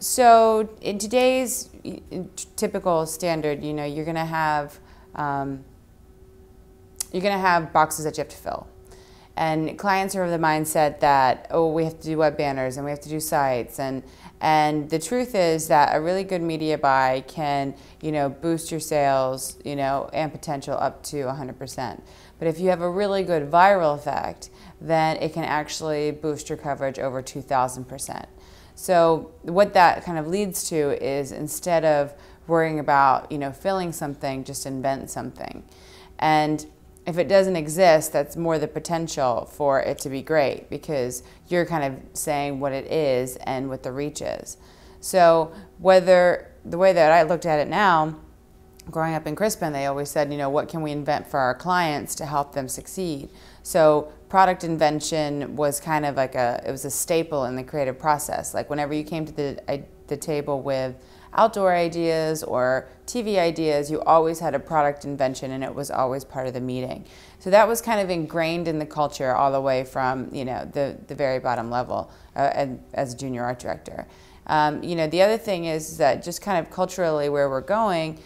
So in today's typical standard, you're going to have boxes that you have to fill. And clients are of the mindset that, oh, we have to do web banners and we have to do sites. And the truth is that a really good media buy can, boost your sales, and potential up to 100%. But if you have a really good viral effect, then it can actually boost your coverage over 2,000%. So what that kind of leads to is, instead of worrying about, filling something, just invent something. And if it doesn't exist, that's more the potential for it to be great, because you're kind of saying what it is and what the reach is. So the way that I looked at it now, growing up in Crispin, they always said, what can we invent for our clients to help them succeed? So product invention was kind of like it was a staple in the creative process. Like whenever you came to the table with outdoor ideas or TV ideas, you always had a product invention, and it was always part of the meeting. So that was kind of ingrained in the culture all the way from the very bottom level as a junior art director. The other thing is that just kind of culturally where we're going,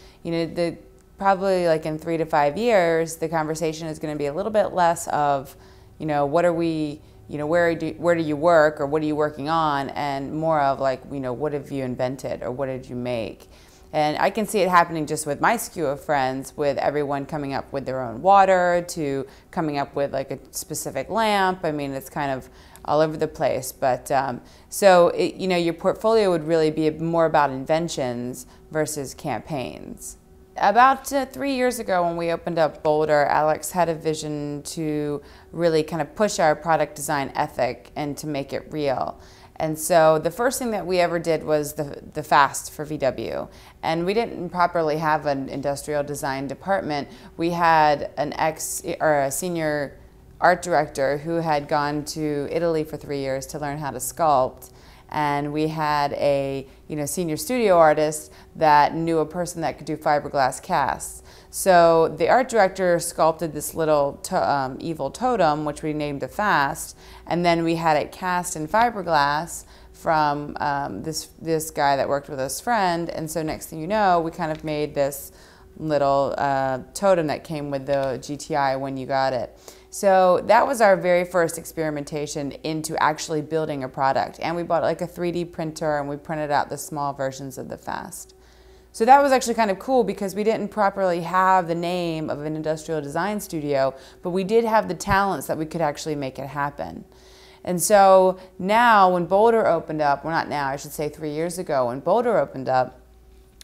probably like in 3 to 5 years, the conversation is going to be a little bit less of, what are we, where do you work, or what are you working on, and more of like, what have you invented, or what did you make? And I can see it happening just with my skew of friends, with everyone coming up with their own water, to coming up with like a specific lamp. I mean, it's kind of all over the place. But your portfolio would really be more about inventions versus campaigns. About 3 years ago, when we opened up Boulder, Alex had a vision to really kind of push our product design ethic and to make it real. And so the first thing that we ever did was the FAST for VW. And we didn't properly have an industrial design department. We had a senior art director who had gone to Italy for 3 years to learn how to sculpt. And we had a senior studio artist that knew a person that could do fiberglass casts. So the art director sculpted this little evil totem, which we named the FAST, and then we had it cast in fiberglass from this guy that worked with his friend. And so next thing you know, we kind of made this little totem that came with the GTI when you got it. So that was our very first experimentation into actually building a product. And we bought like a 3D printer, and we printed out the small versions of the FAST. So that was actually kind of cool, because we didn't properly have the name of an industrial design studio, but we did have the talents that we could actually make it happen. And so now when Boulder opened up, well, not now, I should say 3 years ago, when Boulder opened up,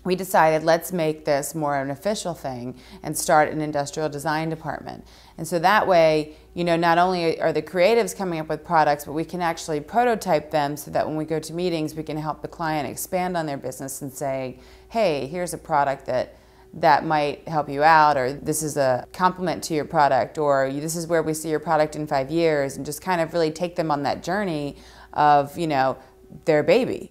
we decided, let's make this more an official thing and start an industrial design department. And so that way, not only are the creatives coming up with products, but we can actually prototype them, so that when we go to meetings, we can help the client expand on their business and say, hey, here's a product that might help you out, or this is a complement to your product, or this is where we see your product in 5 years, and just kind of really take them on that journey of, their baby.